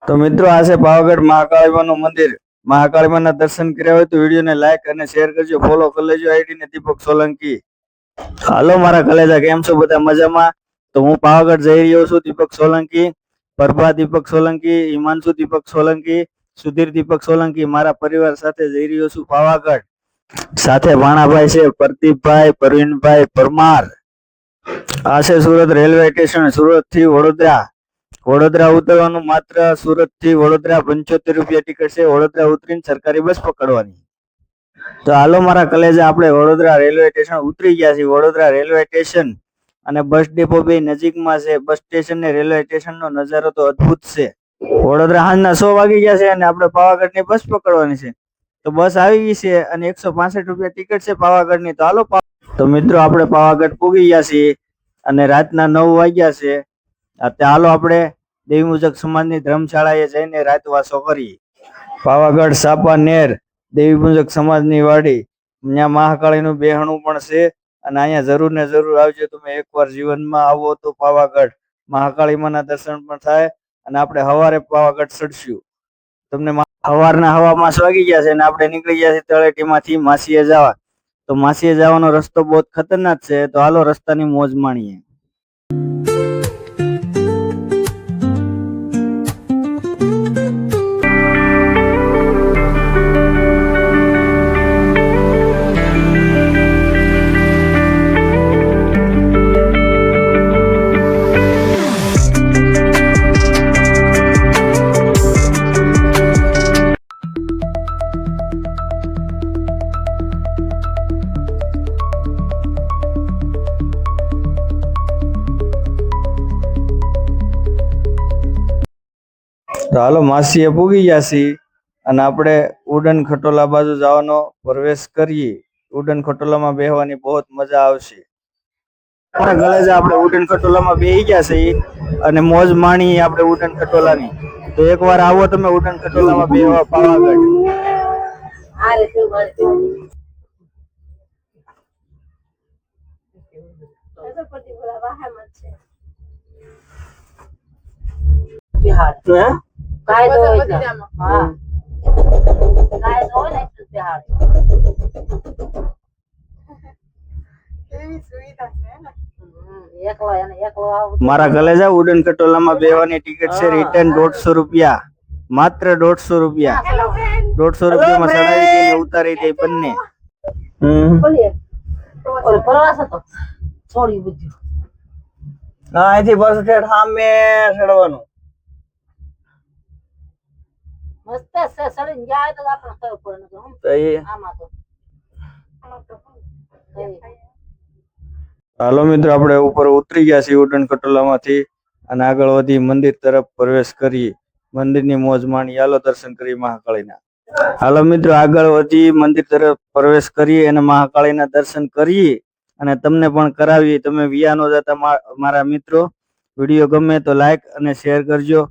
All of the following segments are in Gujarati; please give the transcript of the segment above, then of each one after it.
तो मित्रों आ से पावागढ़ महाकाली मां नु मंदिर। महाकाली मां ना दर्शन कर्या होय तो वीडियो ने लाइक अने शेर करजो, फॉलो कर लेजो आईडी ने दीपक सोलंकी। हालो मारा कलेजा, केम छो बधा मजामां? तो हूँ पावागढ़ जई रह्यो छुं। दीपक सोलंकी, प्रभा दीपक सोलंकी, हिमांशु दीपक सोलंकी, सुधीर दीपक सोलंकी मारा परिवार साथे जई रह्यो छुं पावागढ़। साथे भाणाभाई छे, प्रदीपभाई, प्रवीणभाई परमार। आ छे सूरत रेलवे स्टेशन, सूरत थी वडोदरा। वडोदरा उतरवानुं मात्र सूरत थी वडोदरा 75 રૂપિયા टिकट छे। वडोदरा उतरीने सरकारी बस पकड़वानी। तो हालो मारा कलेजा, आपणे वडोदरा रेलवे स्टेशन उतरी गया छीए। वडोदरा रेलवे स्टेशन અને બસ ડેપો બે નજીકમાં છે। બસ સ્ટેશન ને રેલવે સ્ટેશનનો નજારો તો અદ્ભુત છે। વડોદરા હાંજના 100 વાગી ગયા છે અને આપણે પાવાગઢની બસ પકડવાની છે। તો બસ આવી ગઈ છે અને 165 રૂપિયા ટિકિટ છે પાવાગઢની। તો હાલો તો મિત્રો આપણે પાવાગઢ પૂગી ગયા છીએ અને રાતના 9 વાગ્યા છે। હાલો આપણે દેવી મુજબ સમાજની ધર્મશાળાએ જઈને રાતવાસો કરીએ। પાવાગઢ સાપાનેર દેવી મુજબ સમાજની વાડી, ત્યાં મહાકાળીનું બેહણું પણ છે અને અહીંયા જરૂર ને જરૂર આવજો। તમે એકવાર જીવનમાં આવો તો પાવાગઢ મહાકાળી માના દર્શન પણ થાય અને આપણે સવારે પાવાગઢ ચડશું। તમને સવારના 5:15 વાગી ગયા છે અને આપણે નીકળી ગયા છીએ તળેટીમાંથી માસીએ જવા। તો માસીએ જવાનો રસ્તો બહુ ખતરનાક છે। તો હાલો રસ્તાની મોજ માણીએ। तो हालो मासीए पूगी गया सी અને આપણે ઉડન ખટોલા બાજુ જવાનો પ્રવેશ કરીએ। ઉડન ખટોલામાં બેહવાની बहुत મજા આવશે। આપણે ગળેજા આપણે ઉડન ખટોલામાં બેહી ગયા છે અને મોજ માણીએ આપણે ઉડન ખટોલાની। તો એકવાર આવો તમે ઉડન ખટોલામાં બેહવા પાવાગઢ। बिहार काय दो हां काय दो नहीं बिहार केवी सुविधा છે ને મારા કલેજા ઉડન ખટોલામાં બેહવાની ટિકિટ છે રિટર્ન 150 રૂપિયા, માત્ર 150 રૂપિયા। 150 રૂપિયામાં ચડાવી દે ને ઉતારી દે બંને। ઓલ પ્રવાસ હતો છોડી બુજી ના અહીંથી બસ સ્ટેન્ડ સામે ચડવાનું મસ્ત છે। ચડીને જાય તો આપણે ખબર પડે ને તો એ આમાં તો હાલો મિત્રો આપણે ઉપર ઉતરી ગયા છીએ ઉડન ખટોલામાંથી અને આગળ વધી મંદિર તરફ પ્રવેશ કરીએ। મંદિરની મોજ માણી, હાલો દર્શન કરીએ મહાકાળીના। હાલો મિત્રો આગળ વધી મંદિર તરફ પ્રવેશ કરીએ અને મહાકાળીના દર્શન કરીએ અને તમને પણ કરાવીએ। તમે વિયાનો જતા મારા મિત્રો, વિડીયો ગમે તો લાઈક અને શેર કરજો,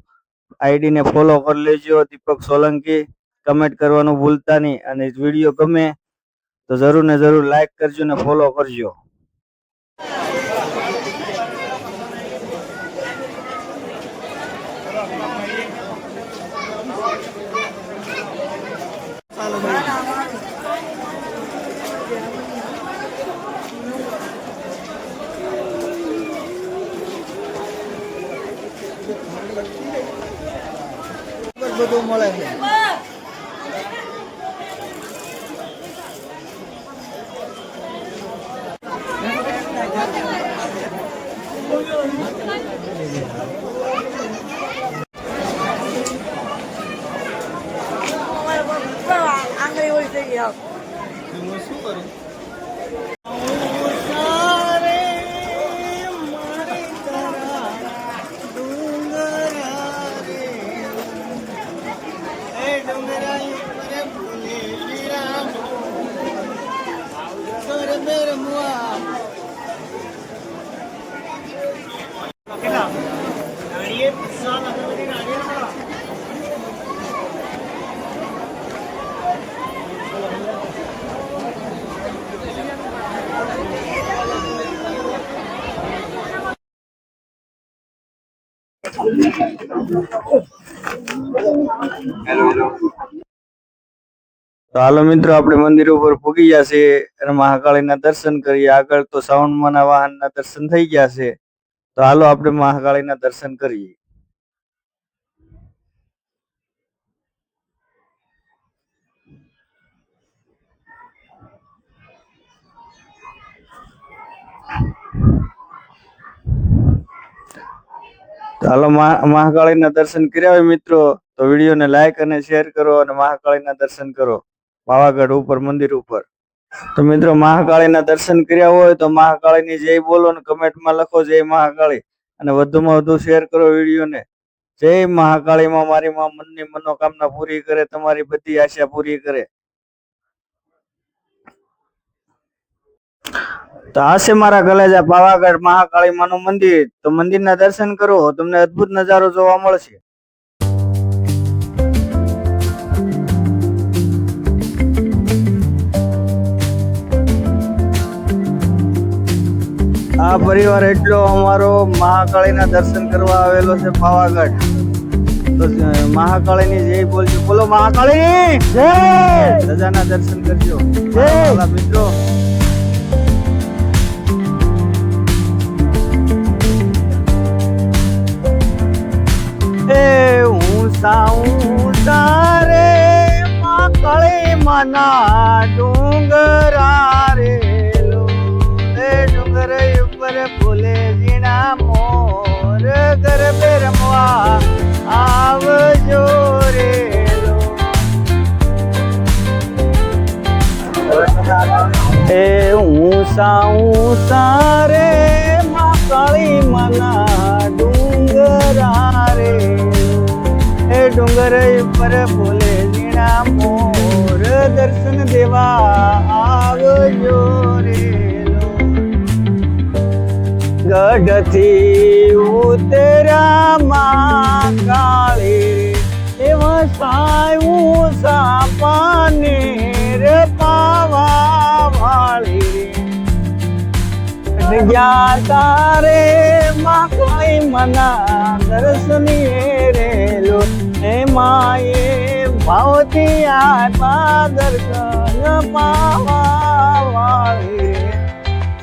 આઈડી ને ફોલો કરી લેજો દીપક સોલંકી। કમેન્ટ કરવાનું ભૂલતા નહીં અને વિડીયો ગમે તો જરૂર ને જરૂર લાઈક કરજો ને ફોલો કરજો। બધું મળે છે। આંગળી ઓળી થઈ ગઈ શું કરું તો હાલો મિત્રો, આપણે મંદિર ઉપર પૂગી ગયા છે અને મહાકાળીના દર્શન કરીએ. આગળ તો શ્રાવણમાંના વાહનના દર્શન થઈ ગયા છે. તો હાલો આપણે મહાકાળીના દર્શન કરીએ. તો હાલો મહાકાળીના દર્શન કર્યા હોય મિત્રો, તો વિડીયોને લાઈક અને શેર કરો અને મહાકાળીના દર્શન કરો પાવાગઢ ઉપર મંદિર ઉપર. તો મિત્રો, મહાકાળીના દર્શન કર્યા હોય તો મહાકાળીની જય બોલો અને કમેન્ટમાં લખો જય મહાકાળી, અને વધુમાં વધુ શેર કરો વિડીયોને. જય મહાકાળીમાં મારી માં મનની મનોકામના પૂરી કરે, તમારી બધી આશા પૂરી કરે. તો આ છે મારા કલેજા પાવાગઢ મહાકાળી માનું મંદિર. તો મંદિરના દર્શન કરો, તમને અદ્ભુત નજારો જોવા મળશે. આ પરિવાર એટલો અમારો મહાકાળીના દર્શન કરવા આવેલો છે પાવાગઢ. તો મહાકાળીની જય બોલજો, બોલો મહાકાળી જય. રજાના દર્શન કરજો જય મિત્રો. રે મહાકાળી માના ડુંગરા રે, ડુંગર ઉપર ફૂલે ઝીણા મોર, ગરબે રમવા આવજો રે. એ ઊંસા રે મહાકાળી માના ડુંગરા રે, એ ડુંગર ઉપર ફૂલે ઝીણા મોર, દર્શન દેવા આવજો રે. ગઢથી ઉતર્યા મહાકાળી, એવા સાયું સાપાને રે પાવા વાળી, ગયા તારે મહાકાળી મના દર્શની રેલો, એમાં એ ભાવથી આત્મા દર્શન પાવા